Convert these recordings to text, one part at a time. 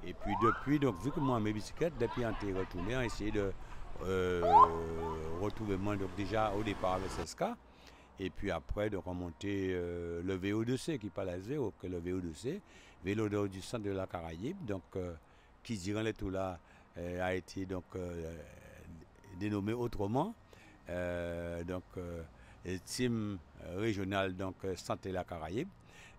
Et puis depuis, donc vu que moi mes bicyclettes, depuis on était retourné, on a essayé de retrouver moi donc déjà au départ avec 16K. Et puis après, donc on montait le VO2C qui parle à zéro, que le VO2C, vélo du centre de la Caraïbe, donc qui durant les tout là a été donc dénommé autrement. Donc team régional donc centre de la Caraïbe.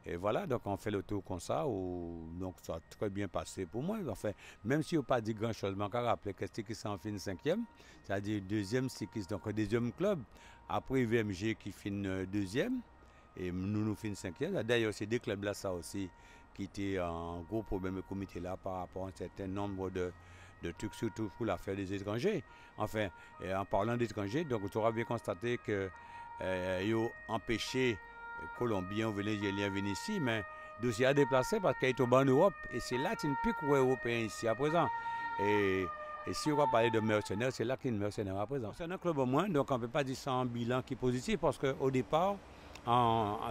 Et voilà, donc on fait le tour comme ça, donc ça a très bien passé pour moi. Enfin, même si on n'a pas dit grand-chose, mais on a rappelé que c'était qui s'en finit cinquième, c'est-à-dire deuxième cycliste, donc un deuxième club. Après VMG qui finit deuxième, et nous finissons cinquième. D'ailleurs, c'est deux clubs-là, ça aussi, qui étaient en gros problème au comité là par rapport à un certain nombre de trucs, surtout pour l'affaire des étrangers. Enfin, en parlant d'étrangers, donc tu auras bien constaté que ils ont empêché Colombiens ou Vénézuéliens venir ici, mais le dossier a déplacé parce qu'il est au en Europe. Et c'est là qu'il n'y a plus qu'Européens ici à présent. Et, et si on va parler de mercenaires, c'est là qu'il y a une mercenaire à présent. C'est un club au moins, donc on ne peut pas dire ça en bilan qui est positif parce qu'au départ,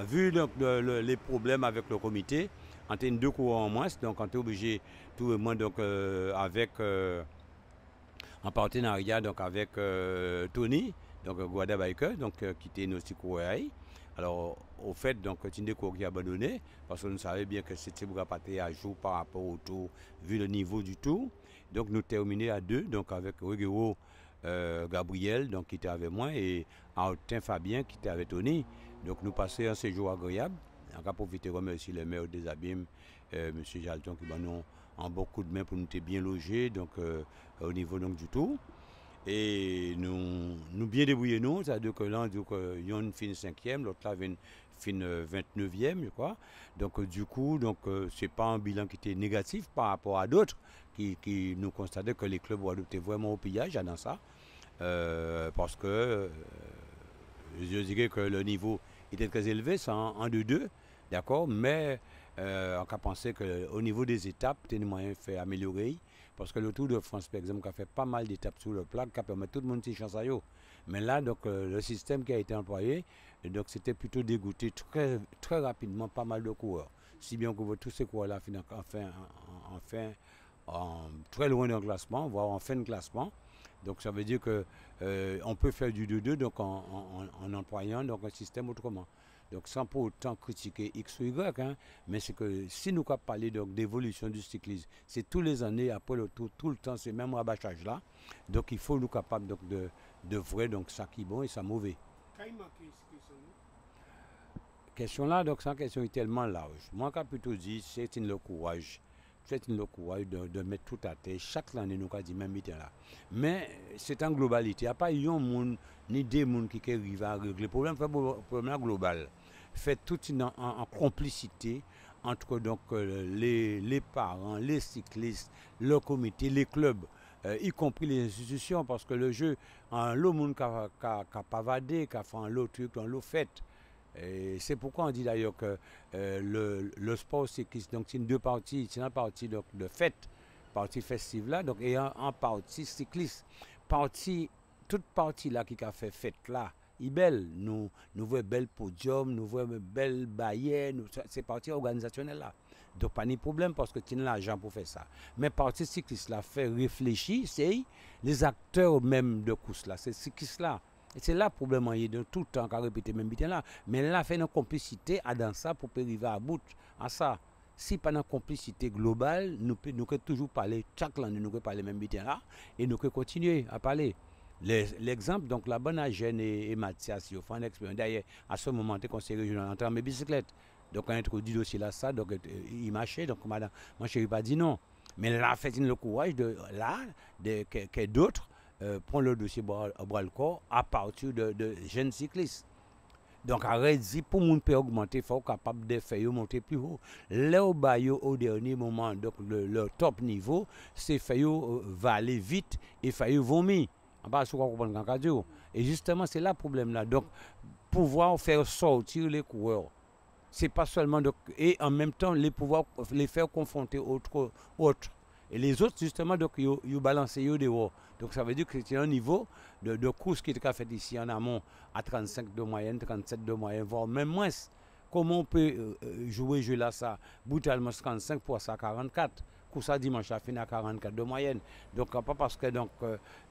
vu donc, les problèmes avec le comité, on a deux courants en moins, donc on est obligé tout le monde donc, en partenariat donc, avec Tony, donc Guadabiker, donc qui était notre coureur. Alors, au fait, donc, c'est une cours qui a abandonné, parce que nous savions bien que c'était pour partir à jour par rapport au tour, vu le niveau du tour. Donc, nous terminons à deux, donc avec Ruggero Gabriel, donc, qui était avec moi, et Martin Fabien, qui était avec Tony. Donc, nous passons un séjour agréable. On a profité de remercier le maire des Abîmes, M. Jalton, qui nous en beaucoup de main pour nous être bien logés, donc, au niveau donc, du tour. Et nous bien débrouillés, nous, c'est-à-dire que là, il y a une fin cinquième, l'autre là, une fin 29e, je crois. Donc, du coup, ce n'est pas un bilan qui était négatif par rapport à d'autres qui nous constataient que les clubs ont adopté vraiment au pillage dans ça. Parce que je dirais que le niveau était très élevé, c'est en 2-2, d'accord, mais on a pensé qu'au niveau des étapes, il y a moyen de faire améliorer. Parce que le Tour de France, par exemple, a fait pas mal d'étapes sur le plat, qui permet tout le monde de chance à eux. Mais là, donc, le système qui a été employé, donc, c'était plutôt dégoûté très, très rapidement pas mal de coureurs. Si bien que tous ces coureurs-là, en très loin d'un classement, voire en fin de classement. Donc, ça veut dire que on peut faire du 2-2 donc en employant donc, un système autrement. Donc sans pour autant critiquer X ou Y, hein, mais c'est que si nous parlons d'évolution du cyclisme, c'est tous les années, après le tour, tout le temps, c'est même rabâchage-là. Donc il faut nous capables donc, de vrai, donc ça qui est bon et ça mauvais. Question là, donc cette question est tellement large. Moi, j'ai plutôt dit, c'est le courage. C'est le courage de mettre tout à terre. Chaque année, nous avons dit même là. Mais c'est en globalité. Il n'y a pas un monde, ni des mondes qui arrivent à régler le problème. Le problème global. Fait tout en complicité entre donc, les parents, les cyclistes, le comité, les clubs, y compris les institutions, parce que le jeu, le monde qui a pavadé, qui a fait un lot de trucs, un lot fait. Et c'est pourquoi on dit d'ailleurs que le sport cycliste, donc c'est une deux parties, c'est une partie donc, de fête, partie festive là, donc, et en partie cycliste. Toute partie là qui a fait fête là, est belle. Nous voyons bel podium, nous voyons belle barrière, c'est partie organisationnelle là. Donc pas de problème parce que tu as l'argent pour faire ça. Mais partie cycliste là fait réfléchir, c'est les acteurs même de course là, c'est cycliste là. Et c'est là le problème, il y a de tout le temps qu'à répéter même bien là. Mais là, fait une complicité à dans ça pour arriver à bout à ça. Si pas une complicité globale, nous pouvons toujours parler, chaque année nous pouvons parler même bien là, et nous pouvons continuer à parler. L'exemple, donc la bonne Agène et Mathias, ils font une expérience. D'ailleurs, à ce moment, tu es conseiller régional en train de mes bicyclettes. Donc, on a introduit le dossier là, ça, donc il marchait, donc madame, moi je n'ai pas dit non. Mais là, fait le courage de là, que d'autres prend le dossier à bras le corps à partir de jeunes cyclistes. Donc, arrête dit pour moun peut augmenter, il faut être capable de faire monter plus haut. Là au dernier moment, donc le top niveau, c'est faire va aller vite et faire vomir. On va pas comprendre quand dire. Et justement, c'est là le problème là. Donc, pouvoir faire sortir les coureurs. C'est pas seulement donc, et en même temps les pouvoir les faire confronter autres. Et les autres, justement, donc, ils balancent dehors. Donc, ça veut dire que c'est un niveau de course qui est fait ici en amont à 35 de moyenne, 37 de moyenne, voire même moins. comment on peut jouer jeu là ça brutalement 55 pour ça 44 pour ça dimanche à fin à 44 de moyenne. Donc pas parce que donc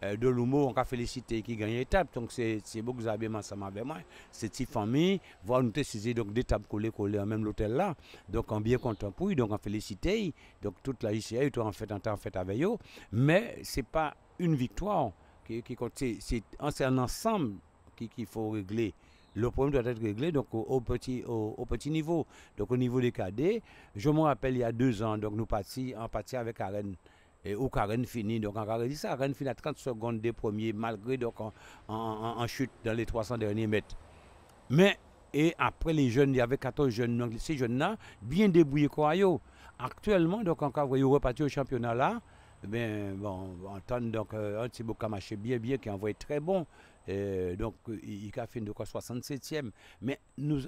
de l'humour on a félicité qui gagne étape. Donc c'est beaucoup que vous avez ensemble avec moi. C'est petite famille, voir nous saisir donc des tables collées en même l'hôtel là. Donc on bien content pour eux, donc on félicité. Donc toute la JCA est en fait avec eux, mais c'est pas une victoire qui compte, c'est un ensemble qu'il faut régler. Le problème doit être réglé donc au petit niveau. Donc au niveau des cadets, je me rappelle il y a 2 ans, donc nous partis avec Karen. Et où Karen finit, donc en Karen dit ça, Karen finit à 30 secondes des premiers, malgré donc en chute dans les 300 derniers mètres. Mais, et après les jeunes, il y avait 14 jeunes, donc ces jeunes-là, bien débrouillés quoi. Actuellement, donc en cas où ils repartent au championnat là, ben bon, on entend donc un petit bout qui a marché bien, qui a envoyé très bon. Donc, il a fait de quoi 67e. Mais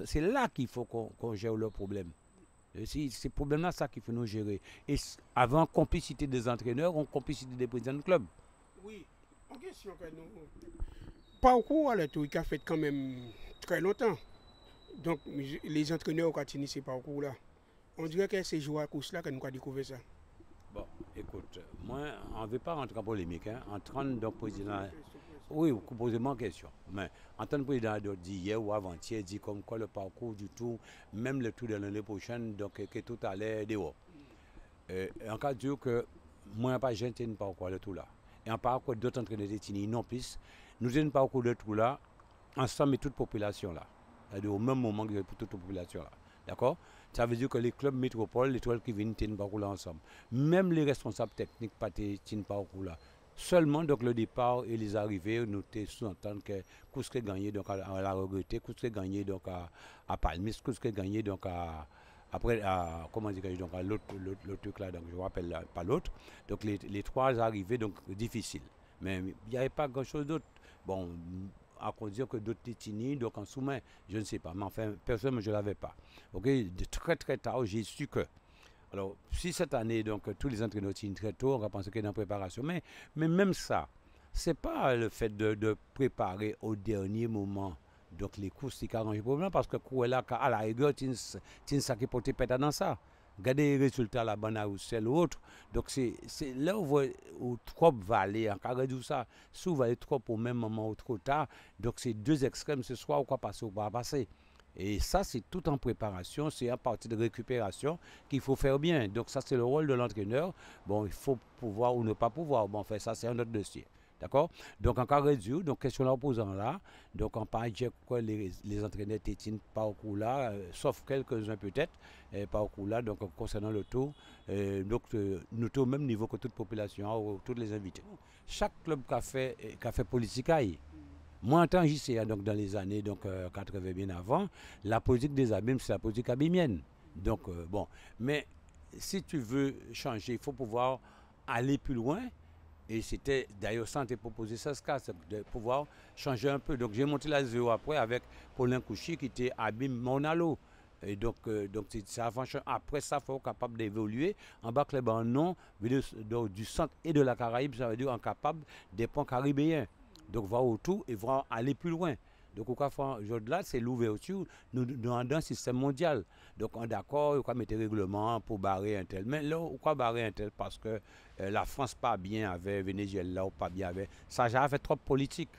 c'est là qu'il faut qu'on gère le problème. C'est ce problème-là, ça qu'il faut nous gérer. Et avant, complicité des entraîneurs, on complicité des présidents de club. Oui, en question que nous. Parcours à tout, il a fait quand même très longtemps. Donc, les entraîneurs ont continué ce parcours-là. On dirait que c'est joué à course là que nous avons découvert ça. Bon, écoute, moi, on ne veut pas rentrer en polémique. Hein, en train de président. Oui, vous posez moi question. Mais en tant que président d'hier ou avant-hier, dit comme quoi le parcours du tout, même le tout de l'année prochaine, donc que tout allait dehors. En cas de dire que moi, pas gentil un parcours de tout là. Et en parcours d'autres entraîneurs de Tini, non plus, nous avons un parcours de tout là, ensemble et toute population là. C'est-à-dire au même moment que pour toute population là. D'accord? Ça veut dire que les clubs métropoles, les toiles qui viennent tenir parcours là ensemble. Même les responsables techniques pas tenir parcours là. Seulement donc le départ et les arrivées, nous sous-entendre que Kousque gagné donc à la regretter, Kousque gagné donc à Palmis, Kousque gagné donc après comment dire donc à l'autre truc là, donc je ne me rappelle pas l'autre. Donc les 3 arrivées donc difficiles. Mais il n'y avait pas grand chose d'autre. Bon, à cause dire que d'autres tétinies, donc en sous-main, je ne sais pas. Mais enfin, personne, je ne l'avais pas. Ok, de très très tard, j'ai su que. Alors, si cette année, donc, tous les entraîneurs tiennent très tôt, on va penser qu'il y a une préparation. Mais même ça, ce n'est pas le fait de préparer au dernier moment. Donc, les courses, qui arrangent le problème parce que là, à la rigueur, tu as ça qui porte peut-être dans ça. Regardez les résultats là-bas, ou celle ou autre. Donc, c'est là où trop va aller. En cas de ça, si vous allez trop au même moment ou trop tard, donc c'est 2 extrêmes, ce soit ou quoi passer ou pas passer. Et ça, c'est tout en préparation, c'est un parti de récupération qu'il faut faire bien. Donc ça, c'est le rôle de l'entraîneur. Bon, il faut pouvoir ou ne pas pouvoir. Bon, enfin, ça, c'est un autre dossier. D'accord? Donc, en cas réduit, donc question là opposant là, donc on parle de quoi les entraîneurs tétinent parcours là, sauf quelques-uns peut-être, parcours là, donc concernant le taux, donc nous sommes au même niveau que toute population, ou tous les invités. Chaque club qui a fait politique aille. Moi, en tant que JCA, donc dans les années donc, 80 bien avant, la politique des abîmes, c'est la politique abîmienne. Donc, bon. Mais si tu veux changer, il faut pouvoir aller plus loin. Et c'était d'ailleurs ça, on t'a proposé ça, de pouvoir changer un peu. Donc, j'ai monté la zéro après avec Paulin Couchy qui était abîme Monalo. Et donc ça, après ça, il faut être capable d'évoluer. En bas, club en nom, du centre et de la Caraïbe, ça veut dire capable des ponts caribéens. Donc, voir autour et voir aller plus loin. Donc, aujourd'hui, c'est l'ouverture dans un système mondial. Donc, on est d'accord, on va mettre des règlements pour barrer un tel. Mais là, on va barrer un tel parce que la France pas bien avec Venezuela ou pas bien avec. Ça, j'ai fait trop politique.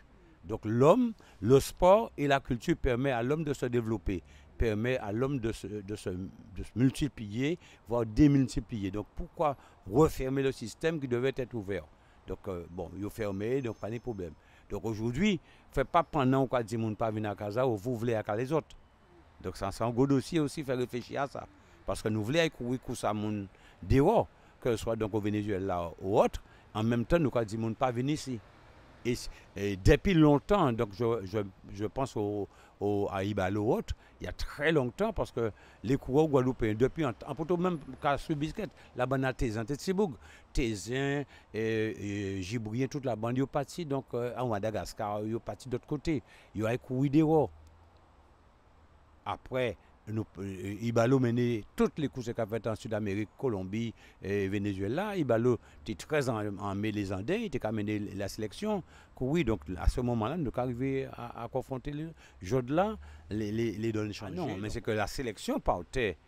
Donc, l'homme, le sport et la culture permettent à l'homme de se développer, permet à l'homme de se multiplier, voire démultiplier. Donc, pourquoi refermer le système qui devait être ouvert? Donc, bon, il est fermé, donc pas de problème. Donc aujourd'hui, faites pas pendant qu'on dit moun pas venir à casa ou vous voulez à les autres. Donc ça c'est un gros dossier aussi, faire réfléchir à ça. Parce que nous voulons courir ça moun dehors, que ce soit donc au Venezuela ou autre, en même temps nous avons dit moun pas venir ici. Et depuis longtemps, donc je pense à Ibalo ou autre, il y a très longtemps, parce que les coureurs guadeloupéens, depuis, en plutôt même qu'à ce biscuit, la bande à Tézin, Téziboug, Tézin, Gibrien, toute la bande, ils sont partis, donc, à Madagascar, ils sont partis de l'autre côté, ils ont couru dehors. Après, Ibalo mené toutes les courses qu'a fait en Sud-Amérique, Colombie et Venezuela. Ibalo était très en les Andins, il était mené la sélection. Oui, donc à ce moment-là, nous sommes arrivés à confronter le jeu de là, les données changées. Non, mais c'est que la sélection partait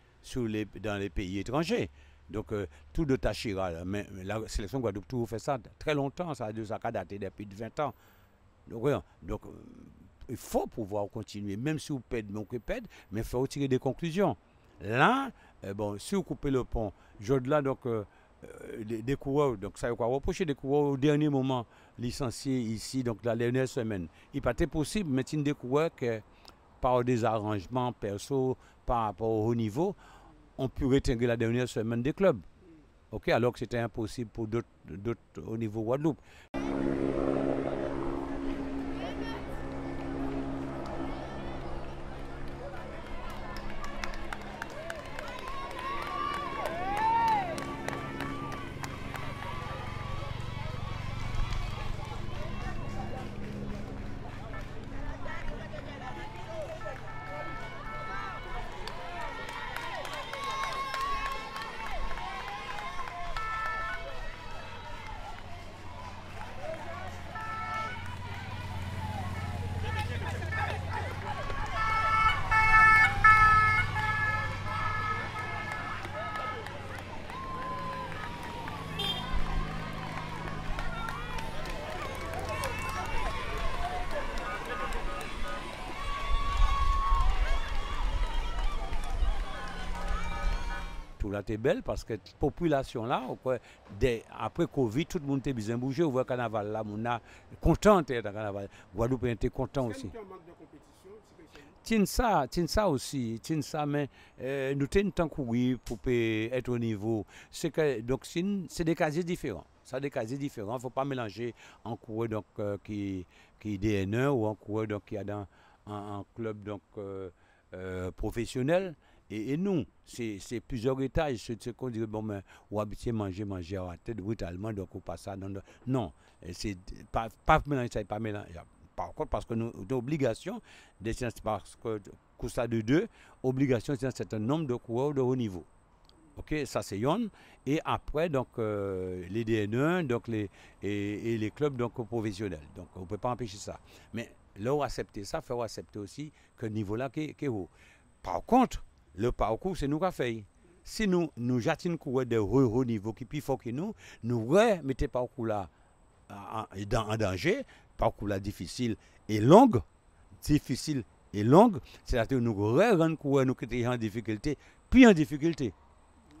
dans les pays étrangers. Donc, tout de Tachira, mais la sélection Guadeloupe tout fait ça très longtemps, ça a daté depuis 20 ans. Donc, il faut pouvoir continuer, même si vous perdez, mais il faut tirer des conclusions. Là, bon, si vous coupez le pont, là, donc, des coureurs, donc ça va reprocher des coureurs au dernier moment licenciés ici, donc la dernière semaine. Il n'est pas possible, mais il y a des coureurs que, par des arrangements perso, par rapport au haut niveau, on peut réintégrer la dernière semaine des clubs. Ok, alors que c'était impossible pour d'autres au niveau Guadeloupe. Là, c'est belle parce que la population là, après Covid, tout le monde était bien bougé. On voit le carnaval là, on a content d'être dans le carnaval. Guadeloupe était content aussi. Tinsa aussi, mais nous tenons tant courir pour être au niveau. C'est que donc c'est des casiers différents. Ça des casiers différents. Il ne faut pas mélanger un coureur donc qui est DN1 ou un coureur donc qui est dans un club donc professionnel. Et nous, c'est plusieurs étages. C'est qu'on dirait, bon, mais on habitué manger à la tête brutalement, donc on passe ça. Non, c'est pas mélanger, ça n'est pas mélanger. Par contre, parce que nous avons obligation, parce que pour ça de deux, obligation, c'est un certain nombre de coureurs de haut niveau. Ok, ça c'est yon. Et après, donc, les DN1, donc, et les clubs donc, professionnels. Donc, on ne peut pas empêcher ça. Mais là, on accepte ça, il faut accepter aussi que le niveau là qui est haut. Par contre, le parcours, c'est nous qui fait. Si nous j'atteignons coureur de haut niveau qui est plus fort que nous remettons le parcours là en danger, parcours là difficile et long, c'est-à-dire nous rendons coureur nous qui sommes en difficulté, puis en difficulté.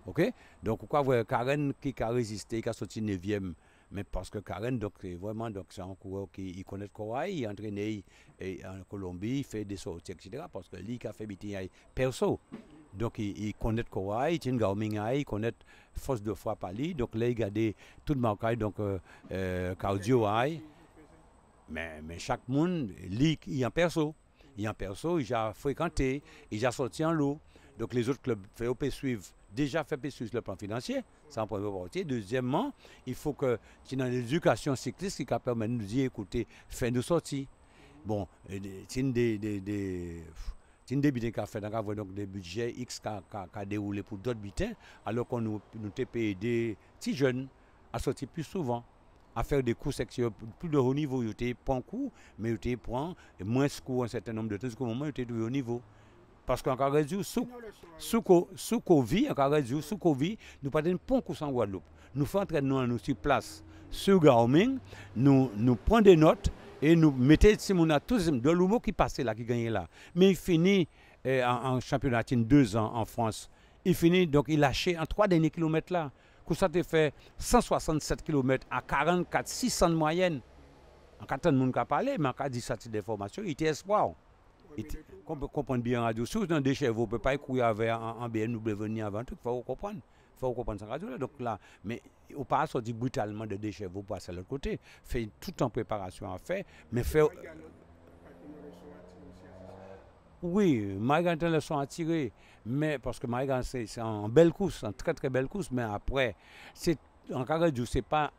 Ok? Donc, pourquoi voir Karen qui a résisté, qui a sorti 9e, mais parce que Karen, donc, c'est vraiment c'est un coureur qui connaît le courage, il est entraîné en Colombie, il fait des sorties, etc. Parce que lui qui a fait bitier perso. Donc, il connaît le courage, il tient le il connaît force de frappe à lui. Donc, là, il a tout le marquage, donc, cardio. Mais chaque monde, lui, il est en perso. Il a fréquenté, il a sorti en lot. Donc, les autres clubs fait suivre. Déjà fait sur le plan financier, c'est en première partie. Deuxièmement, il faut que tu dans l'éducation cycliste qui permet de nous dire, écoutez, fin de sortie. Bon, c'est une des butins qui a fait, donc des budgets X qui a déroulé pour d'autres butins, alors qu'on nous payé des petits jeunes à sortir plus souvent, à faire des cours sexuels plus de haut niveau. Ils étaient pas en cours, mais ils étaient moins cours un certain nombre de temps, au moment où ils étaient de haut niveau. Parce qu'encore réduit, sous Covid, nous pas un pont en Guadeloupe. Nous faisons entraînement nous sur place, sur Gaoming, nous prenons des notes et nous mettons tous de l'humour qui passait là, qui gagnait là. Mais il finit en championnat 2 ans en France. Il finit, donc il lâchait en 3 derniers kilomètres là. Ça te fait 167 km à 44-600 de moyenne. En 4 ans, de monde qui a parlé, mais en cas de cette d'information, il était espoir. On peut comprendre bien en radio. Si vous avez des chevaux, vous ne pouvez pas courir avec un BMW venir avant tout. Il faut comprendre. Il faut comprendre ça radio. Donc là, mais on ne peut pas sortir brutalement de des chevaux pour passer de l'autre côté. Fait tout en préparation à faire. Mais faire. Oui, Maïgan a une leçon à tirer. Mais parce que Maïgan, c'est une belle course, une très très belle course. Mais après, c'est en carré de c'est pas.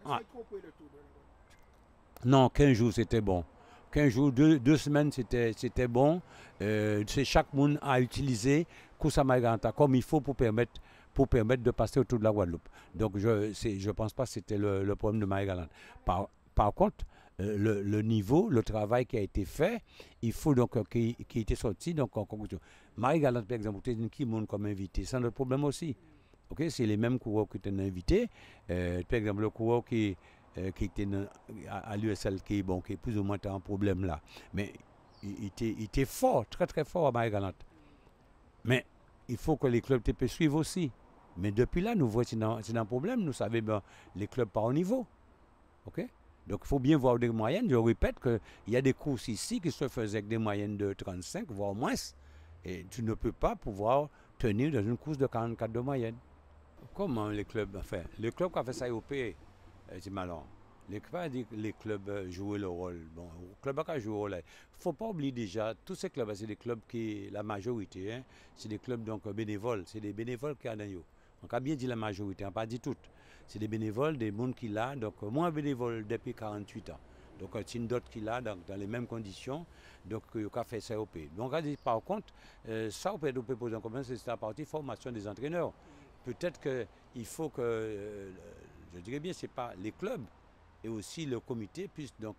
Non, 15 jours, c'était bon. 15 jours, 2 semaines, c'était bon. C'est chaque monde à utiliser course à Marie-Galante comme il faut pour permettre de passer autour de la Guadeloupe. Donc je pense pas que c'était le problème de Marie-Galante. Par contre, le niveau, le travail qui a été fait, il faut donc qui était sorti donc en conclusion. Marie-Galante, par exemple, qui monte comme invité, c'est notre problème aussi. Ok, c'est les mêmes coureurs qui étaient invités. Par exemple, le coureur qui était à l'USL qui est plus ou moins un problème là. Mais il était fort, très très fort à Marie-Galante. Mais il faut que les clubs te suivent aussi. Mais depuis là, nous voyons c'est un problème. Nous savons ben, les clubs pas au niveau. Ok? Donc il faut bien voir des moyennes. Je répète qu'il y a des courses ici qui se faisaient avec des moyennes de 35, voire moins. Et tu ne peux pas pouvoir tenir dans une course de 44 de moyenne. Comment les clubs, enfin, le club qui a fait ça au pays, c'est malin. Les clubs jouent le rôle. Bon, le club a joué le rôle. Il ne faut pas oublier déjà, tous ces clubs, c'est des clubs qui, la majorité, hein, c'est des clubs donc bénévoles. C'est des bénévoles qui ont dans eux. On a bien dit la majorité, on n'a pas dit toutes. C'est des bénévoles, des gens qui là, donc moins bénévoles depuis 48 ans. Donc c'est une d'autres qui là, dans les mêmes conditions, donc il a fait ça au pays. Donc on a dit par contre, ça on peut poser un problème, c'est la partie formation des entraîneurs. Peut-être qu'il faut que, je dirais bien, c'est pas les clubs et aussi le comité puissent donc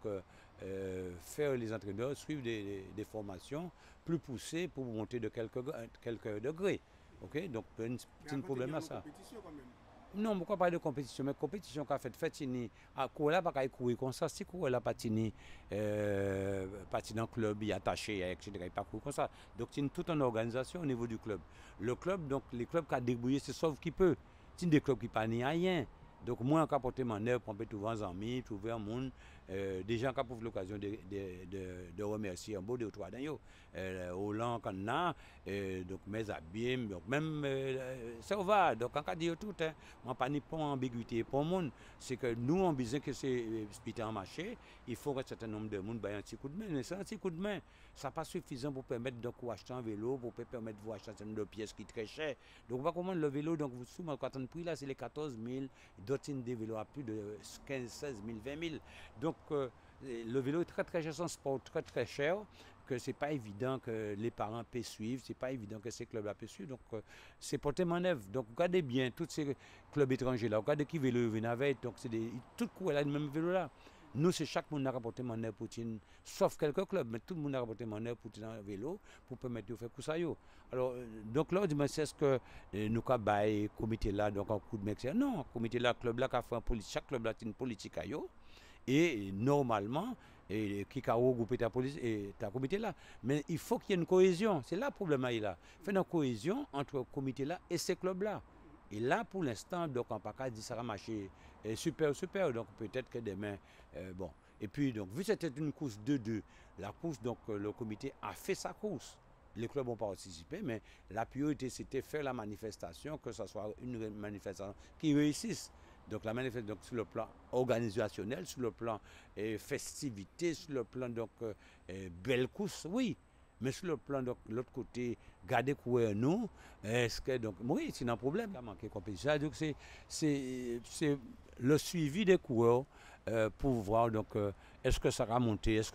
faire les entraîneurs suivre des formations plus poussées pour monter de quelques degrés. Ok, donc c'est un problème à ça. Non, pourquoi parler de compétition? Mais compétition qu'a fait à courir là, pas courir comme ça. Si courir là, patiner dans le club, il est attaché, etc. Il pas courir comme ça. Donc c'est toute une organisation au niveau du club. Le club, donc les clubs qui ont débrouillé, c'est sauf qui peut. C'est des clubs qui ne pas rien. Donc moi, quand porter mon œuvre, pour trouver un ami, trouver un monde, des gens qui ont l'occasion de remercier un beau deux ou trois d'ailleurs. Hollande, Canna, donc mes abîmes, donc même ça va. Donc en cas de tout, hein, moi pas ni pour ambiguïté pour le monde, c'est que nous on besoin que c'est hospital en marché, il faut qu'un certain nombre de monde baille un petit coup de main, mais c'est un petit coup de main, ça pas suffisant pour permettre de acheter un vélo, pour permettre de acheter un certain nombre de pièces qui sont très chères. Donc on va comment le vélo, donc vous souvent quand on prix là c'est les 14 000, d'autres des vélos à plus de 15, 16 000, 20 000. Donc le vélo est très très cher, c'est un sport très très cher, que c'est pas évident que les parents puissent suivre, c'est pas évident que ces clubs-là puissent suivre, donc c'est porté manœuvre. Donc regardez bien tous ces clubs étrangers-là, regardez qui vélo vient avec, donc c'est tout le coup elle a le même vélo là. Nous, c'est chaque monde a rapporté manœuvre pour une, sauf quelques clubs, mais tout le monde a rapporté manœuvre pour un vélo pour permettre de faire ça. Alors, donc là, on dit, c'est ce que nous avons comité là, donc un coup de mec, non, comité là, club là, qui a fait un politique, chaque club là, c'est une politique à eux. Et normalement, qui a regroupé ta police et ta comité là. Mais il faut qu'il y ait une cohésion. C'est là le problème là. Il fait une cohésion entre le comité là et ces clubs là. Et là, pour l'instant, donc on n'a pas dit ça va marcher super. Donc peut-être que demain, bon. Et puis, donc, vu que c'était une course 2-2, la course, donc le comité a fait sa course. Les clubs n'ont pas participé, mais la priorité, c'était faire la manifestation, que ce soit une manifestation qui réussisse. Donc la manifestation donc, sur le plan organisationnel, sur le plan festivité, sur le plan donc belle course, oui. Mais sur le plan de l'autre côté, garder courir nous, est-ce que donc oui, c'est un problème. Il a manqué de compétition. Donc c'est le suivi des coureurs pour voir donc est-ce que ça va monter, est-ce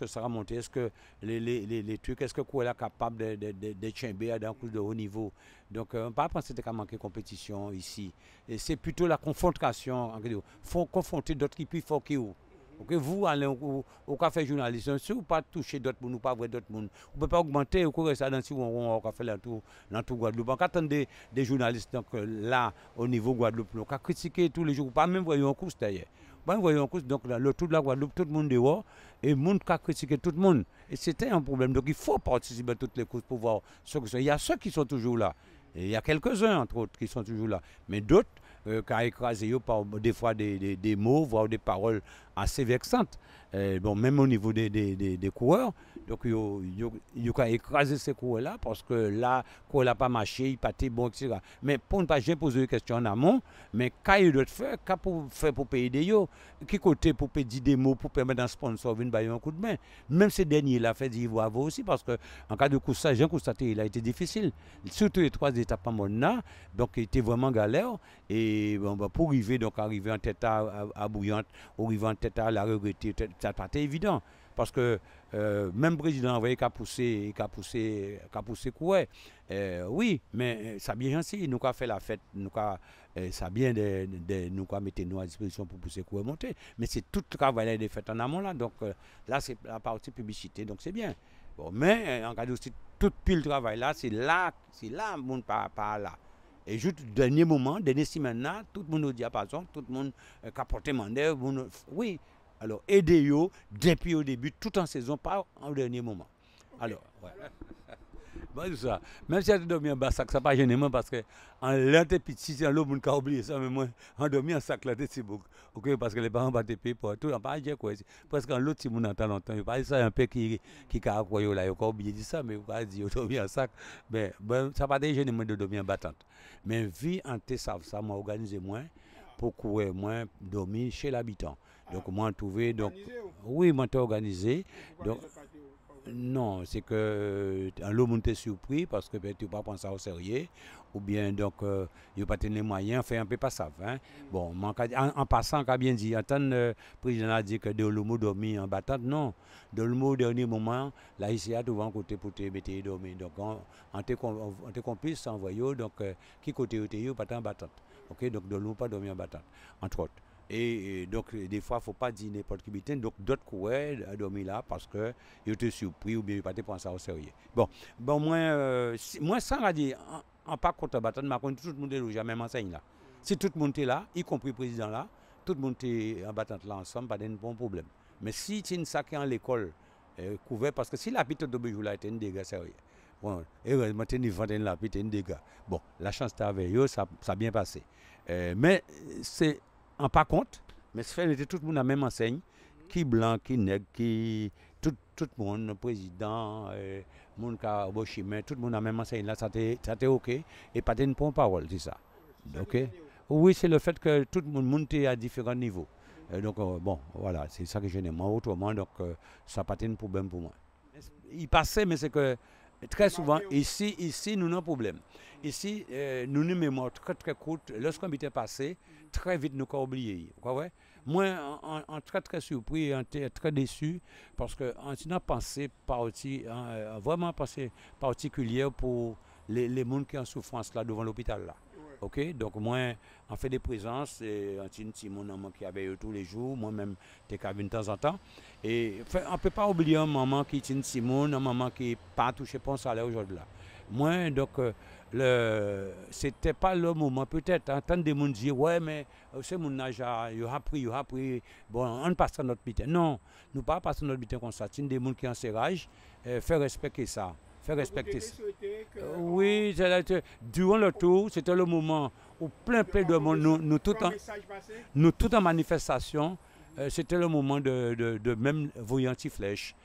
que les trucs, est-ce que le coureur est capable de chimber dans un course de haut niveau. Donc on ne peut pas penser qu'il a manqué de compétition ici. Et c'est plutôt la confrontation. Il faut confronter d'autres qui plus forts que vous. Okay, vous allez au café journaliste, si vous ne pas toucher d'autres monde, ou pas voir d'autres monde, vous ne pouvez pas augmenter, vous restez dans le café dans tout Guadeloupe. On attend des journalistes donc, là, au niveau Guadeloupe, on a critiqué tous les jours, pas même voir un course d'ailleurs. Pas voir un course, donc le tout de la Guadeloupe, tout le monde dehors, et le monde a critiqué tout le monde. Et c'était un problème. Donc il faut participer à toutes les courses pour voir ce que c'est. Il y a ceux qui sont toujours là. Et il y a quelques-uns, entre autres, qui sont toujours là. Mais d'autres, qui ont écrasé par des fois des mots, voire des paroles assez vexantes. Bon, même au niveau des coureurs. Donc, ils ont écrasé ces coureurs-là parce que là, le coureur n'a pas marché, il pas été bon, etc. Mais pour ne pas jamais poser des questions en amont, mais quand il doit faire, qu'à pour faire pour payer des yo, qui côté pour payer des mots, pour permettre un sponsor de venir un coup de main. Même ces derniers-là, fait dire bravo aussi parce que en cas de coup, ça, j'ai constaté, il a été difficile. Surtout les 3 étapes en Mona, donc il était vraiment galère. Et bon, pour arriver en tête à bouillante, arriver en tête à la regretter, ça n'a pas été évident. parce que même président envoyé qu'à pousser courir. Oui, mais ça bien gentil, nous avons fait la fête, nous avons ça bien nous mettre nous à disposition pour pousser courir monter. Mais c'est tout le travail des fêtes en amont là, donc là c'est la partie publicité, donc c'est bien. Bon, mais en cas aussi tout pile travail là, c'est là, monde pas là. Et juste dernier moment, dernier semaine là, tout le monde au diapason, tout le monde capote mandat, oui. Alors, aidez-vous depuis au début, tout en saison, pas en dernier moment. Okay. Alors, ouais. Bon, ça. Même si tu dormi en bas sac, ça n'a pas gêné moi parce que en l'un des petits, c'est l'autre qui a oublié ça, mais moi, en dormi en sac là, c'est beaucoup. Ok, parce que les parents battent payé pour tout, on pas dire quoi. Parce qu'en l'autre, si mon entend longtemps, il parle ça un peu qui a quoi là, il a oublié de ça, mais il va dire dormi en sac. Mais bon, ça n'a pas gêné moi de dormir en battante. Mais vie en ça m'a organisé moins pour courir moins, dormir chez l'habitant. Donc, moi, trouvé. Donc, oui, moi, t'ai organisé. Donc, non, c'est que l'homme était surpris parce que tu n'as pas pensé au sérieux. Ou bien, donc, il n'a pas tenu les moyens, fait un peu pas ça. Hein. Bon, en passant, on a bien dit, le président a dit que de l'homme dormi en battante. Non, de l'homme au dernier moment, la ICA a trouvé un côté pour te mettre dormir. Donc, on te complice, envoyé. Donc, qui côté était pas en battante. Ok, donc de l'homme pas dormi en battante, entre autres. Et donc, des fois, il ne faut pas dire n'importe qui bitin. Donc, d'autres couraient à dormir là parce qu'ils étaient surpris ou bien ils n'ont pas pris ça au sérieux. Bon moi, sans dire, en pas contre battant, mais tout le monde est logé à la même enseigne là. Si tout le monde est là, y compris le président là, tout le monde est en battant là ensemble, pas de bon problème. Mais si tu es une sac en l'école, couvert, parce que si la pite de jour là était un dégât sérieux. Bon, heureusement, tu es une la pite, un dégât. Bon, la chance t'es avec eux, ça a bien passé. Mais c'est. En pas compte, mais c'est tout le monde à la même enseigne, qui blanc, qui nègre, qui tout le monde, le président, le monde qui a chemin, tout le monde à la même enseigne là, ça t'est ok, et pas de bonne parole, c'est ça. Ok? Oui, c'est le fait que tout le monde monte à différents niveaux. Donc bon, voilà, c'est ça que je n'aime. Autrement, donc ça n'a pas de problème pour moi. Il passait, mais c'est que très souvent, ici, nous avons un problème. Ici, nous avons une mémoire très courte. Lorsqu'on était passé, très vite, nous avons oublié. Moi, en très surpris, très déçu, parce qu'on a pensé vraiment pensé particulière pour les gens qui sont en souffrance là devant l'hôpital là. Ok, donc moi, on fait des présences, un petit mon qui avait tous les jours, moi-même, j'étais qu'à de temps en temps. Et on ne peut pas oublier un maman qui est une Simone, un maman qui n'a pas touché pour ça aujourd'hui là. Moi, donc, c'était pas le moment, peut-être, entendre des gens dire, ouais, mais c'est mon âge, il a appris, bon, on passe notre bitin. Non, nous ne pas passer notre bitin comme ça. C'est des gens qui ont ces âges, faire respecter ça. Faire respecter ça. Oui, durant le tour, c'était le moment où plein de monde, nous tout en manifestation, c'était le moment de même voyer anti-flèche,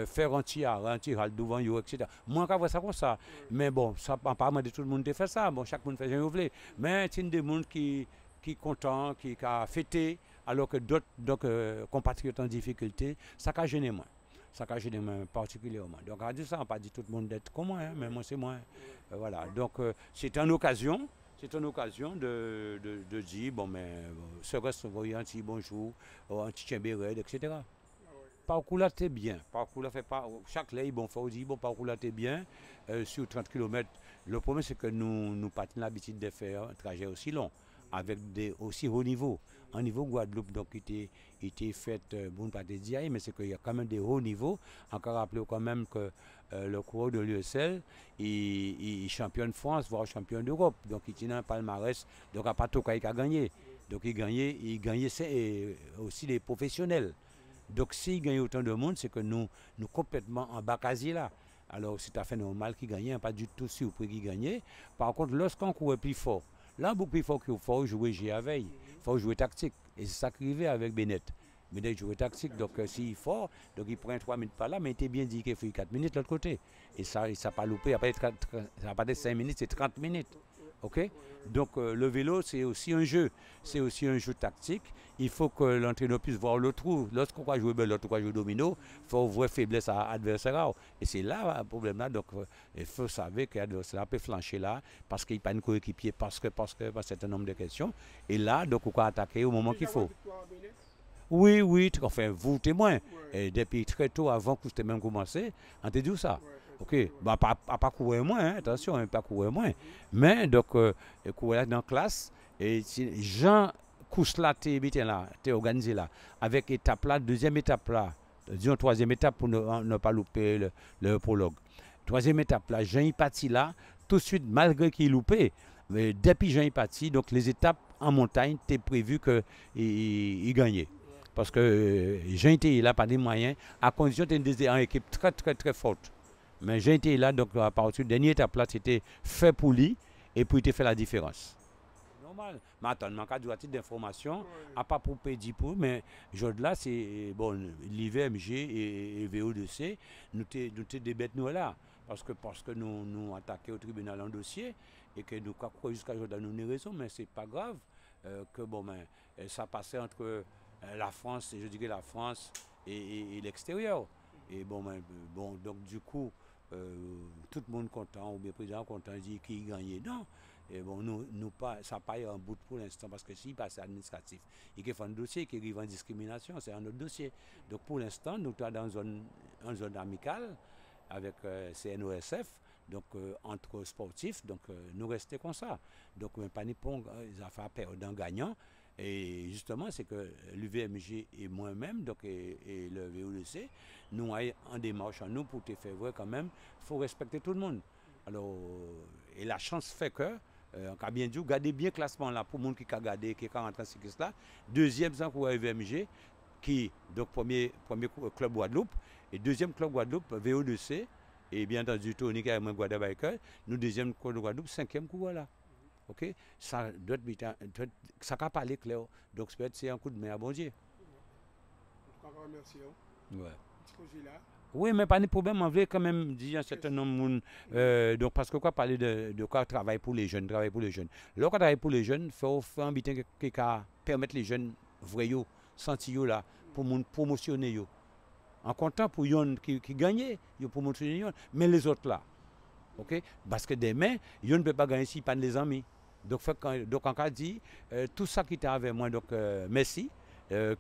faire anti-ral devant eux, etc. Moi, je vois ça comme ça. Mais bon, ça apparemment de tout le monde fait ça. Bon, chaque monde fait ce qu'il veut. Mais c'est des gens qui sont contents, qui ont fêté, alors que d'autres compatriotes en difficulté, ça a gêné moi. Ça a gêné particulièrement. Donc, on a dit ça, on n'a pas dit tout le monde d'être comme moi, hein, mais moi, c'est moi. Voilà. Donc, c'est une occasion. C'est une occasion de dire, bon, mais ce reste, un petit bonjour, un petit chambéret, etc. Parcours là, t'es bien. Parcours là, fait pas. Chaque lait, bon, faut dire, bon, parcours là, t'es bien. Sur 30 km. Le problème, c'est que nous partons l'habitude de faire un trajet aussi long, avec des aussi haut niveau. En niveau Guadeloupe, donc, il était fait, bon, pas de dire, mais c'est qu'il y a quand même des hauts niveaux. Encore rappeler quand même que le coureur de l'USL, il est champion de France, voire champion d'Europe. Donc, il tient un palmarès, donc, à pas tout qu'il a gagné. Donc, il gagnait aussi les professionnels. Donc, s'il gagne autant de monde, c'est que nous complètement en bas casier là. Alors, c'est tout à fait normal qu'il gagne, pas du tout surpris qu'il gagne. Par contre, lorsqu'on courait plus fort, là, beaucoup plus fort qu'il faut jouer G à veille. Il faut jouer tactique. Et c'est ça qui arrivait avec Bennett. Bennett jouait tactique, donc s'il est fort, donc il prend 3 minutes par là, mais il était bien dit qu'il faut 4 minutes de l'autre côté. Et ça n'a pas loupé, ça n'a pas été 5 minutes, c'est 30 minutes. Ok? Donc le vélo, c'est aussi un jeu. C'est aussi un jeu tactique. Il faut que l'entraîneur puisse voir le trou. Lorsqu'on va jouer l'autre, on va jouer domino, il faut voir faiblesse à l'adversaire. Et c'est là le problème là. Donc il faut savoir que l'adversaire peut flancher là parce qu'il n'y a pas de coéquipier, parce que un certain nombre de questions. Et là, donc on va attaquer au moment qu'il faut. Oui, oui, enfin, vous témoin. Et depuis très tôt, avant que je même commencé, on t'a dit ça. Ok, bah, pas courir moins, hein, attention, hein, pas courir moins. Mais donc, courir dans la classe, et si Jean Kousla, t'es organisé là, avec étape là, deuxième étape là, disons troisième étape pour ne pas louper le prologue. Troisième étape là, Jean y parti là, tout de suite, malgré qu'il loupé, mais depuis Jean y parti, donc les étapes en montagne, t'es prévu qu'il gagnait. Parce que Jean était là par des moyens, à condition d'être en équipe très très très forte. Mais Jean était là, donc à partir de la dernière étape là, c'était fait pour lui et pour il fait la différence. Normal. Mais attends, il manque de titre d'information, à pas pour pédir pour, mais là, c'est bon, l'IVMG et VO2C, nous sommes des bêtes nous là. Parce que nous attaquons au tribunal en dossier et que nous croyons jusqu'à aujourd'hui nous avons raison, mais c'est pas grave que bon, mais, ça passait entre la France, je dirais la France et l'extérieur. Et bon, donc du coup, tout le monde content, ou bien le président content, dit qu'il gagnait. Non. Et bon, nous pas, ça n'a pas eu un bout pour l'instant, parce que s'il passe administratif, il fait un dossier qui arrive en discrimination, c'est un autre dossier. Donc pour l'instant, nous sommes dans une zone amicale avec CNOSF, donc entre sportifs, donc nous restons comme ça. Donc pas nippon, ils ont fait perdre un gagnant. Et justement, c'est que l'UVMG et moi-même, donc et le VOLC, nous avons en démarche à nous pour te faire voir quand même, il faut respecter tout le monde. Alors, et la chance fait que, on a bien dit, gardez bien le classement là pour le monde qui a gardé, qui a rentré dans ce là. Deuxième, c'est pour l'UVMG, qui, donc premier club Guadeloupe, et deuxième club Guadeloupe, VO2C, et bien entendu, Tony qui a moins Guadeloupe, nous deuxième club Guadeloupe, cinquième coup, voilà. Ok, ça doit pas parler clair. Donc c'est un coup de main à bon Dieu. Ouais. Oui, mais pas de problème. On veut quand même dire un certain nombre de donc parce que quoi parler de quoi travailler pour les jeunes, travailler pour les jeunes. Là, quand travailler pour les jeunes, il faut faire un bitin qui permettre les jeunes vrais sentir là pour promotionner yo. En comptant pour yon qui gagne, yo promotionner yon, mais les autres là. OK, parce que demain, yon ne peut pas gagner si pas les amis. Donc on a dit tout ça qui était avec moi, donc merci,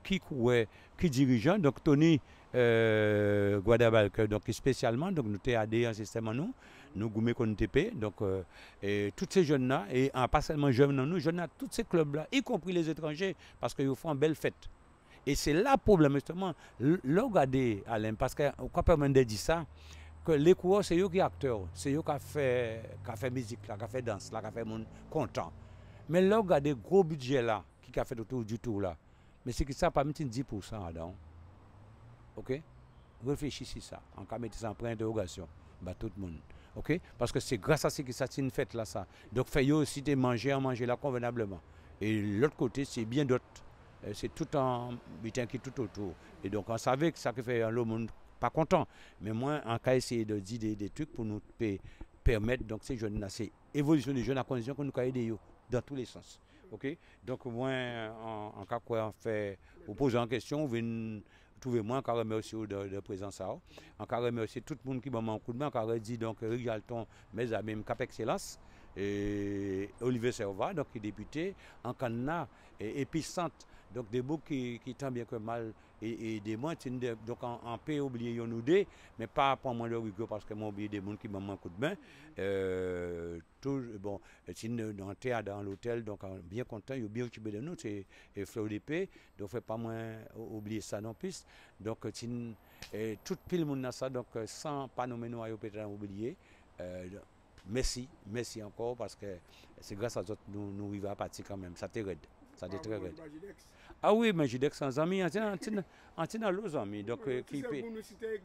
qui dirigeant, donc Tony Guadabalque, donc spécialement, donc nous avons adhéré un système à nous goumé qu'on TP, donc tous ces jeunes là, et pas seulement jeunes nous, jeunes à tous ces clubs là, y compris les étrangers, parce qu'ils font une belle fête. Et c'est là le problème justement, le regarder Alain, parce que quoi permet de dire ça, que les coureurs, c'est eux qui sont acteurs, c'est eux qui ont fait musique, qui ont fait danse, qui ont fait monde content. Mais là, il y a des gros budgets là, qui ont fait autour du tour là. Mais c'est que ça pas mettre 10% là-dedans. OK? Réfléchissez ça. En cas mettre ça en point d'interrogation. Bah, tout le monde. OK? Parce que c'est grâce à ce que ça c'est une fête là, ça. Donc, faites aussi de manger là convenablement. Et l'autre côté, c'est bien d'autres. C'est tout en butin qui est tout autour. Et donc, on savait que ça fait le monde pas content. Mais moi, on a essayé de dire des trucs pour nous permettre, donc ces jeunes-là, c'est évolution des jeunes à condition que nous aider dans tous les sens. OK? Donc, moi, en cas quoi, on fait, vous posez en question, vous venez trouver moi, on remercie de présence. On remercie tout le monde qui m'a un coup de main, on dit donc Rigalton, mes amis, Cap Excellence, et Olivier Serva, donc qui est député, en Canada, et Épicentre, donc des boucs qui tant bien que mal. Et des mois, donc on peut oublier nous deux, mais pas pour moi de rigueur parce que moi oublié des gens qui m'ont un coup de main. Tout, bon, dans l'hôtel, donc bien content, il est bien occupé de nous, c'est Fleur d'épée, donc faut pas moins oublier ça non plus. Donc tout le monde a ça, donc sans pas nommer nous à peut-être oublier. Merci encore parce que c'est grâce à eux que nous arrivons à partir quand même. Ça t'est raide. Ça t'est très raide. Ah oui, mais j'ai des sans amis, on tient dans l'autre amis. Donc,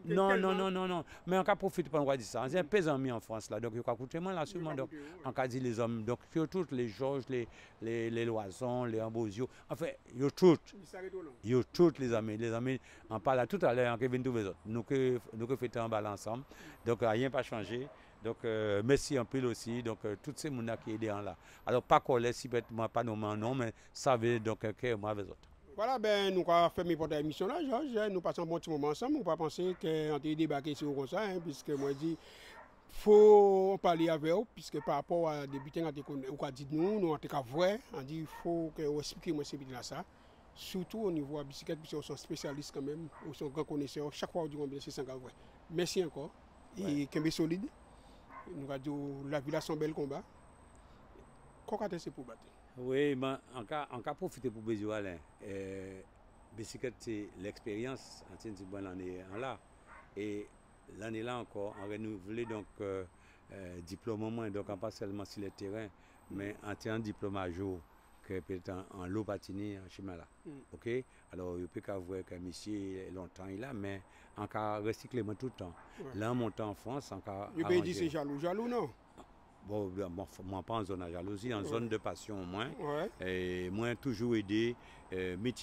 non. Mais on peut profiter pour dire ça. J'ai un peu d'amis en France, là. Donc, il faut écouter moi là, sûrement. Donc, on peut dire les hommes. Donc, tous les Georges, les Loisons, les Ambosio. Enfin, il y a tous les amis. Les amis, on parle tout à l'heure, on viennent tous les autres. Nous faisons un bal ensemble. Donc, rien pas changé. Donc, merci un peu aussi. Donc, tous ces gens qui aident là. Alors, pas coller si peut-être moi, pas nommer un nom, mais ça veut donc que moi avec autres. Voilà, ben, nous avons fait mes émission là, Georges. Nous passons un bon petit moment ensemble. On ne pas penser qu'on a débarqué sur ça, hein, puisque moi, je dis, faut parler avec eux, puisque par rapport à des butins qu'on a dit nous avons vrai, on dit, il faut que vous expliquiez moi ces butins là ça. surtout au niveau de la bicyclette, puisqu'on sont spécialistes quand même, on sont grands connaisseurs. Chaque fois, on dit combien c'est 5 vrai. Merci encore. Et Kembe solide. Nous avons la ville à son bel combat. Qu'est-ce que c'est pour battre? Oui, ben, en cas profiter pour Bézou Alain. Bicyclette, c'est l'expérience. En l'année là. Et l'année là encore, on renouvelé donc diplôme au moins, donc pas seulement sur le terrain, mais en termes de diplôme à jour, que peut-être en l'eau patinée, en chemin là. Ok? Alors, il peut qu'à voir que monsieur longtemps il a, mais en cas recycler tout le temps. Là, en montant en France, en cas. Il peut dire c'est jaloux, non? Bon, moi pas en zone de jalousie, en zone de passion au moins. Et moi toujours aidé. Mais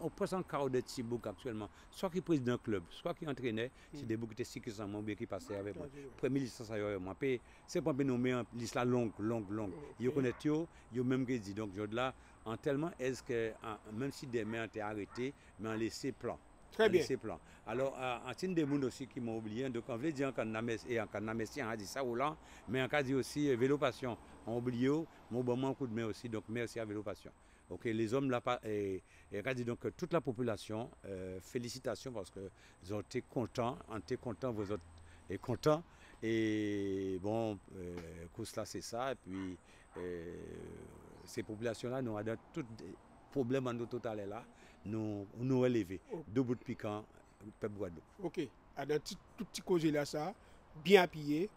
on passe encore de petits boucs actuellement. Soit qui est président club, soit qui entraînait, c'est des boucs qui étaient sécurisés, bien qui passaient avec moi. Premier licence avec moi. C'est pas bien nommé en liste longue. Ils connaissent tout, ils même qui dit. Donc, je là, en tellement est-ce que, même si des mains ont été arrêtées, mais on laissé plan. Très bien. Alors, en titre des gens aussi qui m'ont oublié, donc on veut dire en Canamessi, on a dit ça ou là, mais on a dit aussi vélo passion. On a oublié, mon bon un coup de main aussi, donc merci à vélo passion. Ok, les hommes là, et on dit donc toute la population, félicitations parce que ils ont été contents, vous êtes contents. Et bon, cela c'est ça, et puis ces populations-là, nous avons tous des problèmes en nous total là. Nous relever. Deux bouts de piquant, peuple Guadeloupe. Ok. Dans tout petit cause là, ça, bien appuyé,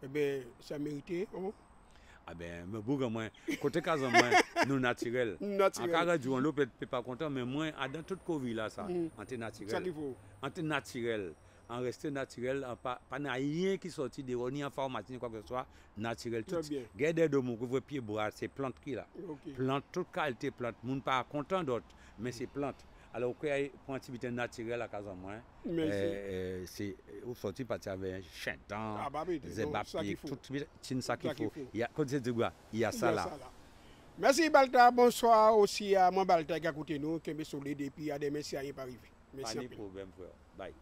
eh bien, ça méritait. Ah ben, mais beaucoup moins. Côté cas moi, nous naturel. En cas de on ne peut pas content, mais moi, dans toute Covid là, ça, on est naturel. Ça qu'il faut. On est naturel. En rester naturel, pas rien qui sortit de ni en pharmacie, quoi que ce soit, naturel. Très bien. Gardez de mon couvre pied bois, c'est plante qui là. Plante, toute qualité plante. Moun pas content d'autres, mais c'est plante. Alors, quand il y a une activité naturelle à Casamance, c'est où sortir partir avec un chantant, des bapiers, tout ça qu'il faut. Il y a, quand il y a ça là. Merci Balta, bonsoir aussi à mon Balta qui a écouté nous, qui est solide et puis à des messieurs qui arrivent. Merci. Pas de problème, frère. Bye.